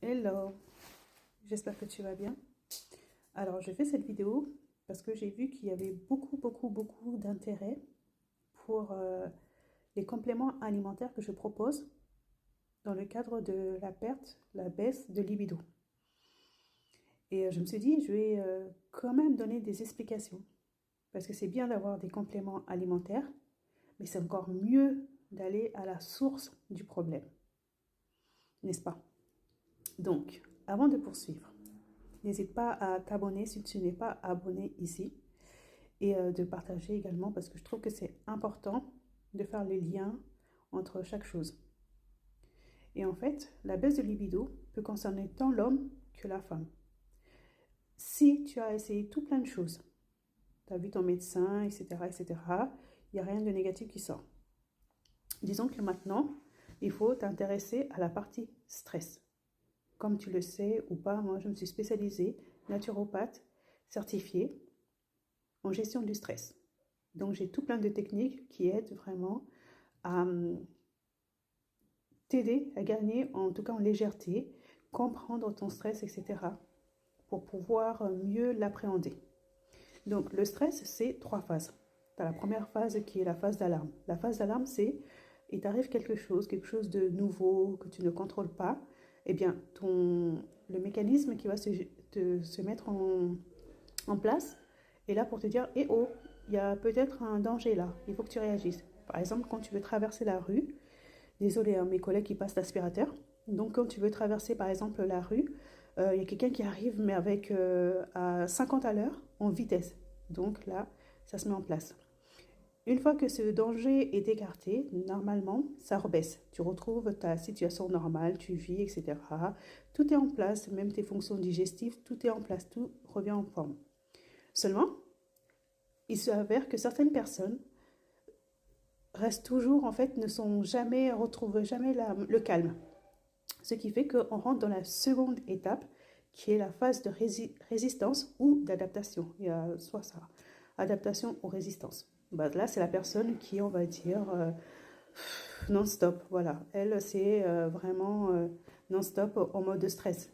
Hello, j'espère que tu vas bien. Alors, je fais cette vidéo parce que j'ai vu qu'il y avait beaucoup d'intérêt pour les compléments alimentaires que je propose dans le cadre de la baisse de libido. Et je me suis dit, je vais quand même donner des explications parce que c'est bien d'avoir des compléments alimentaires, mais c'est encore mieux d'aller à la source du problème, n'est-ce pas? Donc, avant de poursuivre, n'hésite pas à t'abonner si tu n'es pas abonné ici et de partager également parce que je trouve que c'est important de faire les liens entre chaque chose. Et en fait, la baisse de libido peut concerner tant l'homme que la femme. Si tu as essayé tout plein de choses, tu as vu ton médecin, etc., il n'y a rien de négatif qui sort. Disons que maintenant, il faut t'intéresser à la partie stress. Comme tu le sais ou pas, moi je me suis spécialisée naturopathe certifiée en gestion du stress. Donc j'ai tout plein de techniques qui aident vraiment à t'aider à gagner, en tout cas en légèreté, comprendre ton stress, etc. pour pouvoir mieux l'appréhender. Donc le stress, c'est 3 phases. Tu as la première phase qui est la phase d'alarme. La phase d'alarme, c'est il t'arrive quelque chose de nouveau que tu ne contrôles pas, eh bien le mécanisme qui va se mettre en place est là pour te dire, eh oh, il y a peut-être un danger là, il faut que tu réagisses. Par exemple, quand tu veux traverser la rue, désolé, mes collègues qui passent l'aspirateur, donc quand tu veux traverser par exemple la rue, il y a quelqu'un qui arrive mais avec à 50 à l'heure en vitesse. Donc là, ça se met en place. Une fois que ce danger est écarté, normalement, ça rebaisse. Tu retrouves ta situation normale, tu vis, etc. Tout est en place, même tes fonctions digestives, tout est en place, tout revient en forme. Seulement, il s'avère que certaines personnes restent toujours, en fait, retrouvent jamais le calme. Ce qui fait qu'on rentre dans la seconde étape, qui est la phase de résistance ou d'adaptation. Il y a soit ça, adaptation ou résistance. Bah, là, c'est la personne qui, on va dire, non-stop. Voilà, elle, c'est vraiment non-stop en mode de stress.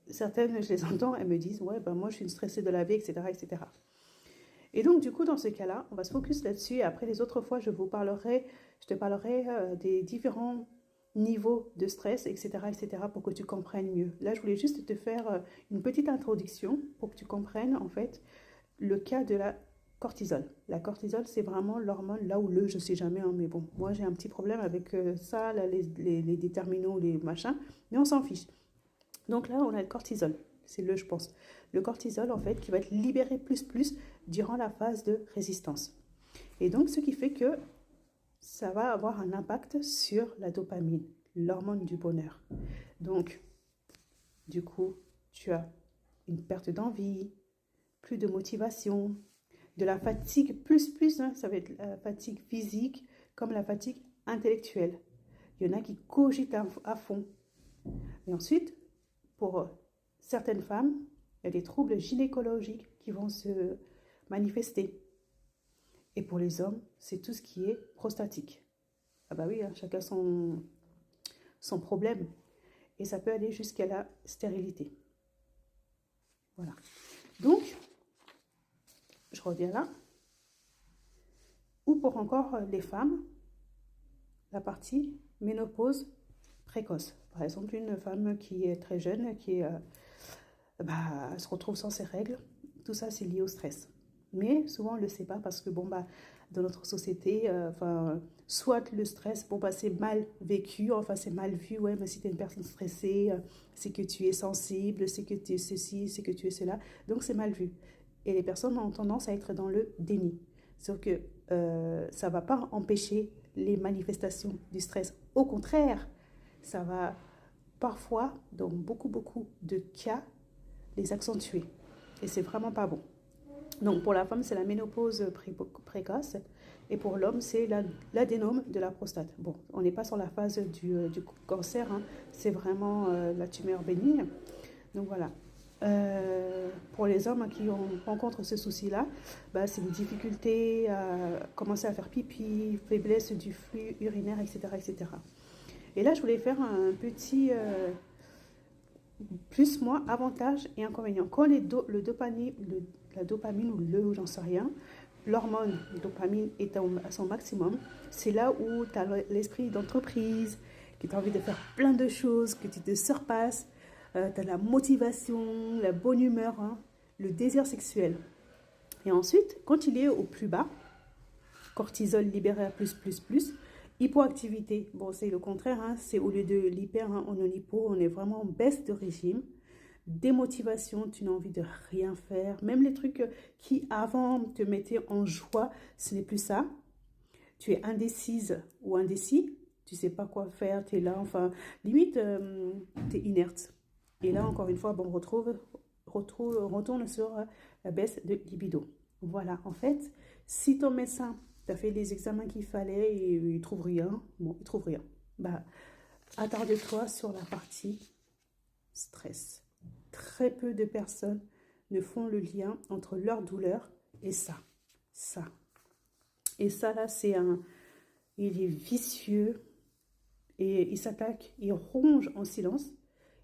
Certaines, je les entends, elles me disent, ouais, ben moi, je suis une stressée de la vie, etc., etc. Et donc, du coup, dans ce cas-là, on va se focus là-dessus. Et après, les autres fois, je te parlerai des différents niveaux de stress, etc., pour que tu comprennes mieux. Là, je voulais juste te faire une petite introduction pour que tu comprennes, en fait, le cas de la cortisol. La cortisol, c'est vraiment l'hormone, là où je sais jamais, hein, mais bon, moi, j'ai un petit problème avec ça, là, les déterminaux, les machins, mais on s'en fiche. Donc là, on a le cortisol. C'est je pense. Le cortisol, en fait, qui va être libéré plus durant la phase de résistance. Et donc, ce qui fait que ça va avoir un impact sur la dopamine, l'hormone du bonheur. Donc, du coup, tu as une perte d'envie, plus de motivation, de la fatigue, hein, ça va être la fatigue physique comme la fatigue intellectuelle. Il y en a qui cogitent à fond. Et ensuite, pour certaines femmes, il y a des troubles gynécologiques qui vont se manifester. Et pour les hommes, c'est tout ce qui est prostatique. Ah bah oui, hein, chacun son problème. Et ça peut aller jusqu'à la stérilité. Voilà. Donc, je reviens là. Ou pour encore les femmes, la partie ménopause précoce. Par exemple, une femme qui est très jeune, elle se retrouve sans ses règles. Tout ça, c'est lié au stress. Mais souvent, on ne le sait pas parce que, dans notre société, soit le stress, c'est mal vécu, c'est mal vu. Ouais, mais si tu es une personne stressée, c'est que tu es sensible, c'est que tu es ceci, c'est que tu es cela. Donc, c'est mal vu. Et les personnes ont tendance à être dans le déni. Sauf que ça ne va pas empêcher les manifestations du stress. Au contraire, ça va parfois, dans beaucoup de cas, les accentuer. Et c'est vraiment pas bon. Donc pour la femme, c'est la ménopause précoce. Et pour l'homme, c'est l'adénome de la prostate. Bon, on n'est pas sur la phase du cancer, hein. C'est vraiment la tumeur bénigne. Donc voilà. Pour les hommes qui rencontrent ce souci-là, c'est des difficultés à commencer à faire pipi, faiblesse du flux urinaire, etc., etc. Et là, je voulais faire plus, moins, avantages et inconvénients. Quand la dopamine ou j'en sais rien, l'hormone dopamine est à son maximum, c'est là où tu as l'esprit d'entreprise, que tu as envie de faire plein de choses, que tu te surpasses, tu as la motivation, la bonne humeur, hein, le désir sexuel. Et ensuite, quand il est au plus bas, cortisol libéré à plus, hypoactivité, bon c'est le contraire, hein, c'est au lieu de l'hyper, hein, on est en hypo, on est vraiment en baisse de régime, démotivation, tu n'as envie de rien faire, même les trucs qui avant te mettaient en joie, ce n'est plus ça, tu es indécise ou indécis, tu sais pas quoi faire, tu es là, enfin, limite, tu es inerte. Et là, encore une fois, bon, retourne sur la baisse de libido. Voilà, en fait, si ton médecin t'a fait les examens qu'il fallait et il trouve rien, bon, il trouve rien, bah, attarde-toi sur la partie stress. Très peu de personnes ne font le lien entre leur douleur et ça. Et ça, là, il est vicieux et il s'attaque, il ronge en silence.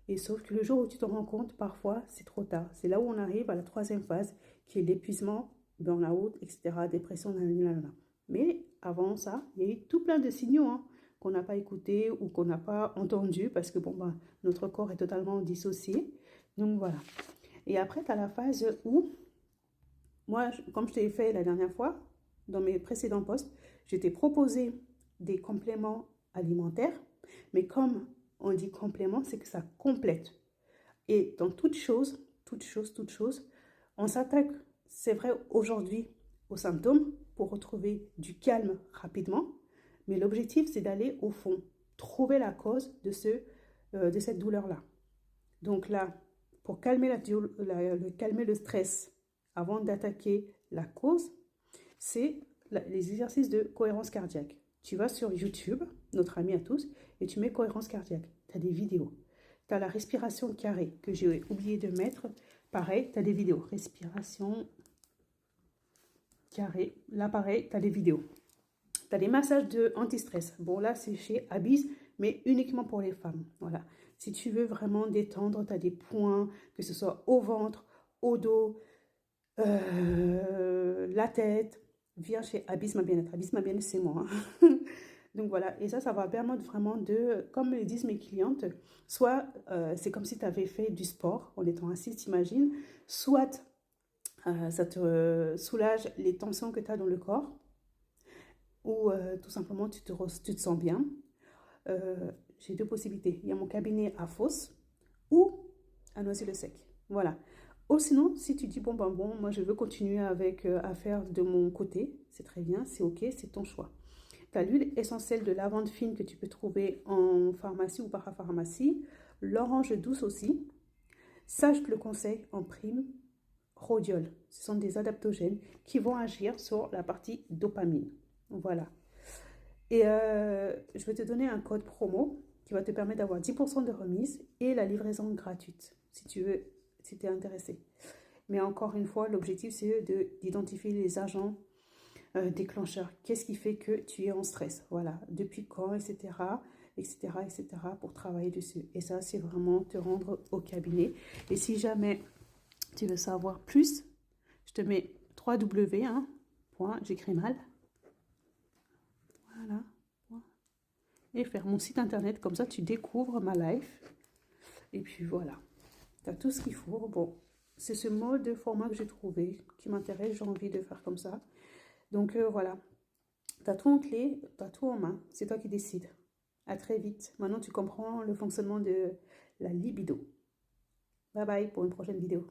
Et sauf que le jour où tu te rends compte, parfois, c'est trop tard. C'est là où on arrive à la troisième phase, qui est l'épuisement, burn-out, etc., dépression, nanana. Mais avant ça, il y a eu tout plein de signaux hein, qu'on n'a pas écoutés ou qu'on n'a pas entendus parce que bon, bah, notre corps est totalement dissocié. Donc voilà. Et après, tu as la phase où, moi, comme je t'ai fait la dernière fois, dans mes précédents posts, je t'ai proposé des compléments alimentaires, mais comme on dit complément, c'est que ça complète. Et dans toute chose, on s'attaque, c'est vrai aujourd'hui, aux symptômes pour retrouver du calme rapidement, mais l'objectif c'est d'aller au fond, trouver la cause de cette douleur-là. Donc là, pour calmer le stress avant d'attaquer la cause, c'est les exercices de cohérence cardiaque. Tu vas sur YouTube, notre ami à tous, et tu mets cohérence cardiaque. Tu as des vidéos. Tu as la respiration carrée que j'ai oublié de mettre. Pareil, tu as des vidéos. Respiration carrée. Là, pareil, tu as des vidéos. Tu as des massages anti-stress. Bon, là, c'est chez Abyss, mais uniquement pour les femmes. Voilà. Si tu veux vraiment détendre, tu as des points, que ce soit au ventre, au dos, la tête. Viens chez Abyss Ma Bien-être. Abyss Ma Bien-être, c'est moi. Hein. Donc voilà, et ça va permettre vraiment de, comme le disent mes clientes, soit c'est comme si tu avais fait du sport en étant assis, t'imagines, soit ça te soulage les tensions que tu as dans le corps, ou tout simplement tu te sens bien. J'ai deux possibilités. Il y a mon cabinet à Fos ou à Noisy-le-Sec. Voilà. Ou sinon, si tu dis, bon, moi je veux continuer à faire de mon côté, c'est très bien, c'est ok, c'est ton choix. Tu as l'huile essentielle de lavande fine que tu peux trouver en pharmacie ou parapharmacie, l'orange douce aussi. Ça, je te le conseille en prime, rhodiol. Ce sont des adaptogènes qui vont agir sur la partie dopamine. Voilà. Et je vais te donner un code promo qui va te permettre d'avoir 10% de remise et la livraison gratuite, si tu veux, si tu es intéressé. Mais encore une fois, l'objectif, c'est d'identifier les agents déclencheurs. Qu'est-ce qui fait que tu es en stress? Voilà, depuis quand, etc., pour travailler dessus. Et ça, c'est vraiment te rendre au cabinet. Et si jamais tu veux savoir plus, je te mets 3W, hein, point, j'écris mal. Voilà. Et faire mon site internet, comme ça tu découvres ma life. Et puis voilà, tu as tout ce qu'il faut. Bon, c'est ce mode de format que j'ai trouvé, qui m'intéresse, j'ai envie de faire comme ça. Donc voilà, tu as tout en clé, tu as tout en main, c'est toi qui décides. À très vite. Maintenant tu comprends le fonctionnement de la libido. Bye bye pour une prochaine vidéo.